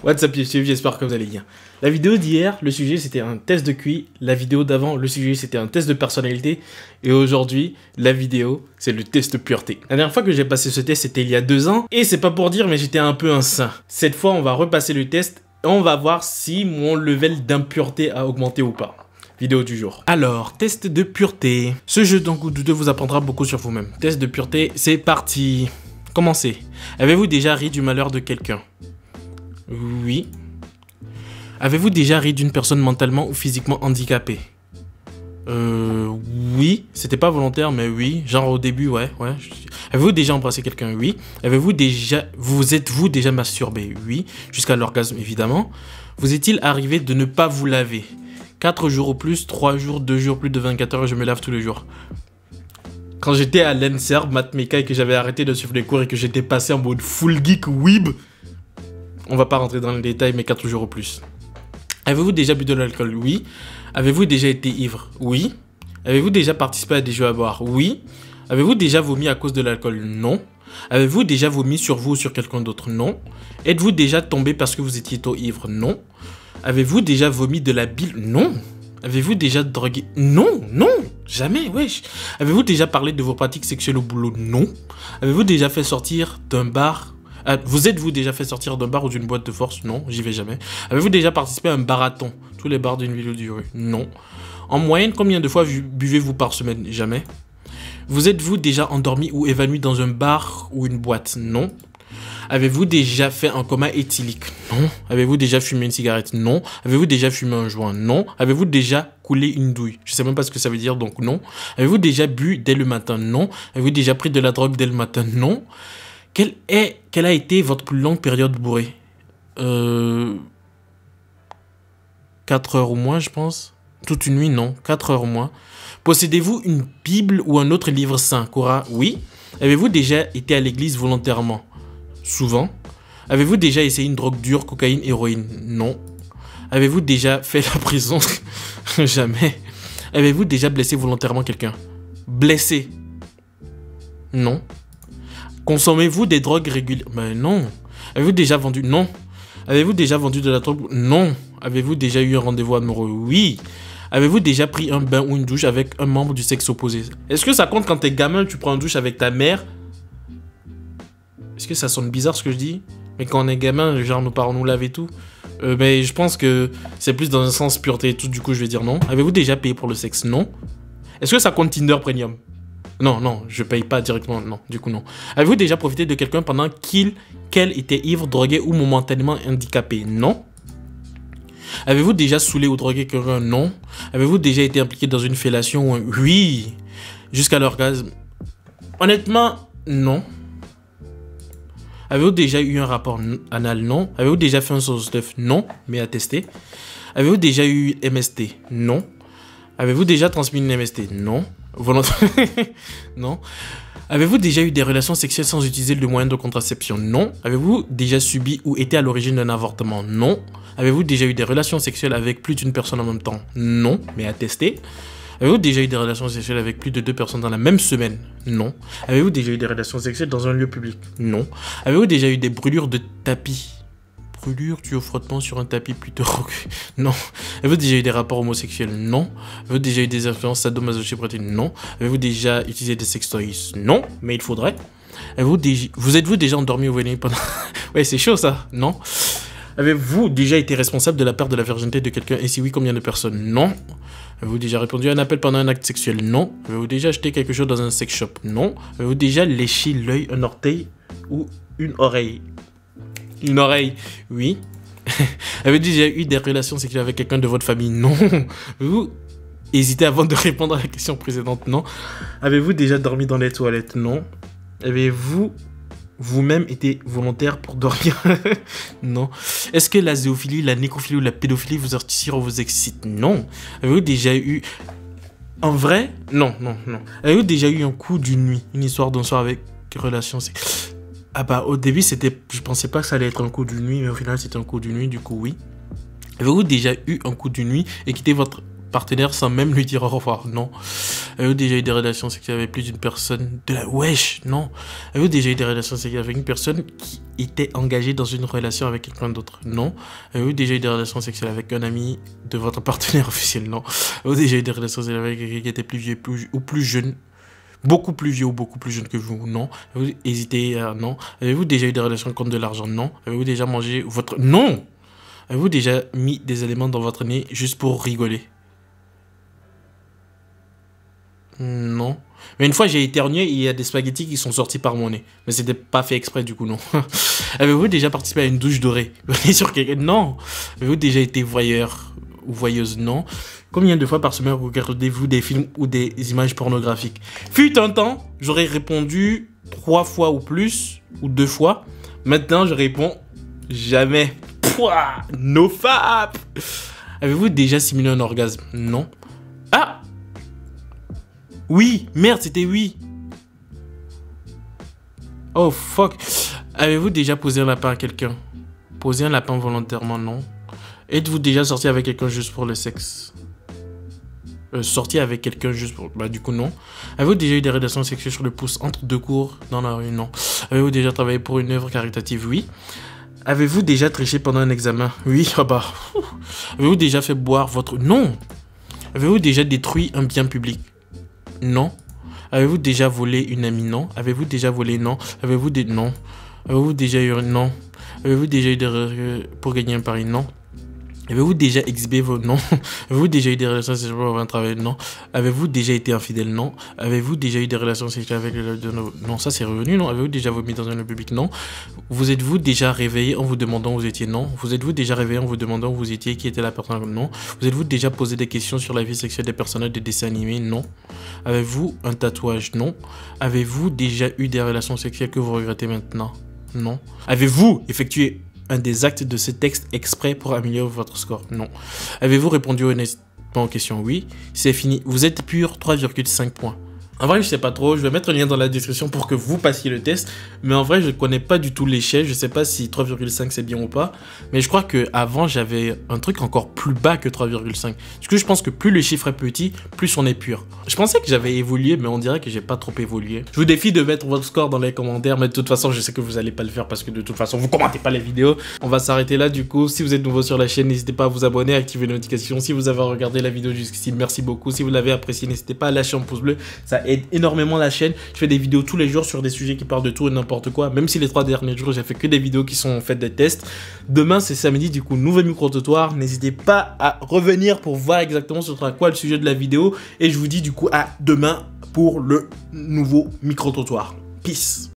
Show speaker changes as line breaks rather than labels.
What's up YouTube, j'espère que vous allez bien. La vidéo d'hier, le sujet c'était un test de QI. La vidéo d'avant, le sujet c'était un test de personnalité. Et aujourd'hui, la vidéo, c'est le test de pureté. La dernière fois que j'ai passé ce test, c'était il y a 2 ans. Et c'est pas pour dire, mais j'étais un peu un saint. Cette fois, on va repasser le test. Et on va voir si mon level d'impureté a augmenté ou pas. Vidéo du jour. Alors, test de pureté. Ce jeu d'un coup de deux vous apprendra beaucoup sur vous-même. Test de pureté, c'est parti. Commencez. Avez-vous déjà ri du malheur de quelqu'un? Oui. Avez-vous déjà ri d'une personne mentalement ou physiquement handicapée? Oui. C'était pas volontaire, mais oui. Genre au début, ouais. Avez-vous déjà embrassé quelqu'un? Oui. Vous êtes-vous déjà masturbé? Oui. Jusqu'à l'orgasme, évidemment. Vous est-il arrivé de ne pas vous laver? 4 jours ou plus, 3 jours, 2 jours, plus de 24 heures, je me lave tous les jours. Quand j'étais à l'ENSERB, maths méca, et que j'avais arrêté de suivre les cours et que j'étais passé en mode full geek weeb, on va pas rentrer dans les détails, mais 4 jours ou plus. Avez-vous déjà bu de l'alcool? Oui. Avez-vous déjà été ivre? Oui. Avez-vous déjà participé à des jeux à boire? Oui. Avez-vous déjà vomi à cause de l'alcool? Non. Avez-vous déjà vomi sur vous ou sur quelqu'un d'autre? Non. Êtes-vous déjà tombé parce que vous étiez trop ivre? Non. Avez-vous déjà vomi de la bile? Non. Avez-vous déjà drogué? Non, jamais, wesh. Avez-vous déjà parlé de vos pratiques sexuelles au boulot? Non. Avez-vous déjà fait sortir d'un bar? Vous êtes-vous déjà fait sortir d'un bar ou d'une boîte de force? Non, j'y vais jamais. Avez-vous déjà participé à un marathon? Tous les bars d'une ville ou du rue? Non. En moyenne, combien de fois buvez-vous par semaine? Jamais. Vous êtes-vous déjà endormi ou évanoui dans un bar ou une boîte? Non. Avez-vous déjà fait un coma éthylique? Non. Avez-vous déjà fumé une cigarette? Non. Avez-vous déjà fumé un joint? Non. Avez-vous déjà coulé une douille? Je sais même pas ce que ça veut dire, donc non. Avez-vous déjà bu dès le matin? Non. Avez-vous déjà pris de la drogue dès le matin? Non. Quelle a été votre plus longue période bourrée? 4 heures ou moins, je pense. Toute une nuit, non. 4 heures ou moins. Possédez-vous une Bible ou un autre livre saint? Coran? Oui. Avez-vous déjà été à l'église volontairement? Souvent. Avez-vous déjà essayé une drogue dure, cocaïne, héroïne? Non. Avez-vous déjà fait la prison? Jamais. Avez-vous déjà blessé volontairement quelqu'un? Blessé? Non. Consommez-vous des drogues régulièrement? Ben non. Avez-vous déjà vendu? Non. Avez-vous déjà vendu de la drogue? Non. Avez-vous déjà eu un rendez-vous amoureux? Oui. Avez-vous déjà pris un bain ou une douche avec un membre du sexe opposé? Est-ce que ça compte quand t'es gamin, tu prends une douche avec ta mère? Est-ce que ça sonne bizarre ce que je dis? Mais quand on est gamin, genre nos parents nous lavent et tout. Mais je pense que c'est plus dans un sens pureté et tout, du coup je vais dire non. Avez-vous déjà payé pour le sexe? Non. Est-ce que ça compte Tinder Premium? Non, je paye pas directement, non, du coup non. Avez-vous déjà profité de quelqu'un pendant qu'elle était ivre, droguée ou momentanément handicapée? Non. Avez-vous déjà saoulé ou drogué quelqu'un? Non. Avez-vous déjà été impliqué dans une fellation ou un... Oui. Jusqu'à l'orgasme? Honnêtement, non. Avez-vous déjà eu un rapport anal? Non. Avez-vous déjà fait un sauce-stuff? Non, mais à tester. Avez-vous déjà eu MST? Non. Avez-vous déjà transmis une MST? Non. Non. Avez-vous déjà eu des relations sexuelles sans utiliser le moyen de contraception? Non. Avez-vous déjà subi ou été à l'origine d'un avortement? Non. Avez-vous déjà eu des relations sexuelles avec plus d'une personne en même temps? Non, mais à tester. Avez-vous déjà eu des relations sexuelles avec plus de 2 personnes dans la même semaine? Non. Avez-vous déjà eu des relations sexuelles dans un lieu public? Non. Avez-vous déjà eu des brûlures de tapis? Brûlures dues au frottement sur un tapis plutôt... Non. Avez-vous déjà eu des rapports homosexuels? Non. Avez-vous déjà eu des influences sadomasochistes? Non. Avez-vous déjà utilisé des sextoys? Non, mais il faudrait. Vous êtes-vous déjà endormi ou venu pendant... Ouais, c'est chaud ça, non. Avez-vous déjà été responsable de la perte de la virginité de quelqu'un? Et si oui, combien de personnes? Non. Avez-vous déjà répondu à un appel pendant un acte sexuel? Non. Avez-vous déjà acheté quelque chose dans un sex shop? Non. Avez-vous déjà léché l'œil, un orteil ou une oreille? Une oreille, oui. Avez-vous déjà eu des relations sexuelles avec quelqu'un de votre famille? Non. Avez-vous hésité avant de répondre à la question précédente? Non. Avez-vous déjà dormi dans les toilettes? Non. Avez-vous vous-même été volontaire pour dormir? Non. Est-ce que la zoophilie, la nécrophilie ou la pédophilie vous attire ou vous excite? Non. Avez-vous déjà eu... En vrai? Non. Avez-vous déjà eu un coup d'une nuit? Une histoire d'un soir avec relation sexuelle? Ah bah au début je pensais pas que ça allait être un coup d'une nuit, mais au final c'était un coup d'une nuit, du coup oui. Avez-vous déjà eu un coup d'une nuit et quitté votre partenaire sans même lui dire au revoir? Non. Avez-vous déjà eu des relations sexuelles avec plus d'une personne? De la wesh, non. Avez-vous déjà eu des relations sexuelles avec une personne qui était engagée dans une relation avec quelqu'un d'autre? Non. Avez-vous déjà eu des relations sexuelles avec un ami de votre partenaire officiel? Non. Avez-vous déjà eu des relations sexuelles avec quelqu'un qui était plus vieux ou plus jeune? Beaucoup plus vieux ou beaucoup plus jeune que vous? Non. Avez-vous hésité à... Non. Avez-vous déjà eu des relations contre de l'argent? Non. Avez-vous déjà mangé votre... Non. Avez-vous déjà mis des éléments dans votre nez juste pour rigoler? Non. Mais une fois, j'ai éternué et il y a des spaghettis qui sont sortis par mon nez. Mais c'était pas fait exprès, du coup, non. Avez-vous déjà participé à une douche dorée? Sur quelqu'un? Non. Avez-vous déjà été voyeur ou voyeuse? Non. Combien de fois par semaine regardez-vous des films ou des images pornographiques? Fut un temps, j'aurais répondu 3 fois ou plus, ou 2 fois. Maintenant, je réponds jamais. Pouah, no fap. Avez-vous déjà simulé un orgasme? Non. Ah! Oui, merde, c'était oui. Oh fuck. Avez-vous déjà posé un lapin à quelqu'un? Poser un lapin volontairement? Non. Êtes-vous déjà sorti avec quelqu'un juste pour le sexe? Sorti avec quelqu'un juste pour... Bah du coup non. Avez-vous déjà eu des relations sexuelles sur le pouce entre 2 cours dans la rue? Non. Avez-vous déjà travaillé pour une œuvre caritative? Oui. Avez-vous déjà triché pendant un examen? Oui. Ah bah. Avez-vous déjà fait boire votre... Non. Avez-vous déjà détruit un bien public? Non. Avez-vous déjà volé une amie? Non. Avez-vous déjà volé? Non. Avez-vous des... Non. Avez-vous déjà eu... Non. Avez-vous déjà eu des... pour gagner un pari? Non. Avez-vous déjà exhibé vos... Non. Avez-vous déjà eu des relations sexuelles pour un travail? Non. Avez-vous déjà été infidèle? Non. Avez-vous déjà eu des relations sexuelles avec... Non, ça c'est revenu, non. Avez-vous déjà vomi dans un lieu public? Non. Vous êtes-vous déjà réveillé en vous demandant où vous étiez? Non. Vous êtes-vous déjà réveillé en vous demandant où vous étiez, qui était la personne? Non. Vous êtes-vous déjà posé des questions sur la vie sexuelle des personnages de dessins animés? Non. Avez-vous un tatouage? Non. Avez-vous déjà eu des relations sexuelles que vous regrettez maintenant? Non. Avez-vous effectué un des actes de ce texte exprès pour améliorer votre score? Non. Avez-vous répondu honnêtement aux questions? Oui. C'est fini. Vous êtes pur, 3,5 points. En vrai, je sais pas trop. Je vais mettre un lien dans la description pour que vous passiez le test. Mais en vrai, je connais pas du tout l'échelle. Je sais pas si 3,5 c'est bien ou pas. Mais je crois que avant j'avais un truc encore plus bas que 3,5. Parce que je pense que plus le chiffre est petit, plus on est pur. Je pensais que j'avais évolué, mais on dirait que j'ai pas trop évolué. Je vous défie de mettre votre score dans les commentaires. Mais de toute façon, je sais que vous allez pas le faire parce que de toute façon, vous commentez pas les vidéos. On va s'arrêter là du coup. Si vous êtes nouveau sur la chaîne, n'hésitez pas à vous abonner, à activer les notifications. Si vous avez regardé la vidéo jusqu'ici, merci beaucoup. Si vous l'avez apprécié, n'hésitez pas à lâcher un pouce bleu. Ça aide énormément la chaîne. Je fais des vidéos tous les jours sur des sujets qui parlent de tout et n'importe quoi. Même si les 3 derniers jours, j'ai fait que des vidéos qui sont faites des tests. Demain, c'est samedi, du coup, nouveau micro-trottoir. N'hésitez pas à revenir pour voir exactement ce sera quoi le sujet de la vidéo. Et je vous dis du coup à demain pour le nouveau micro-trottoir. Peace.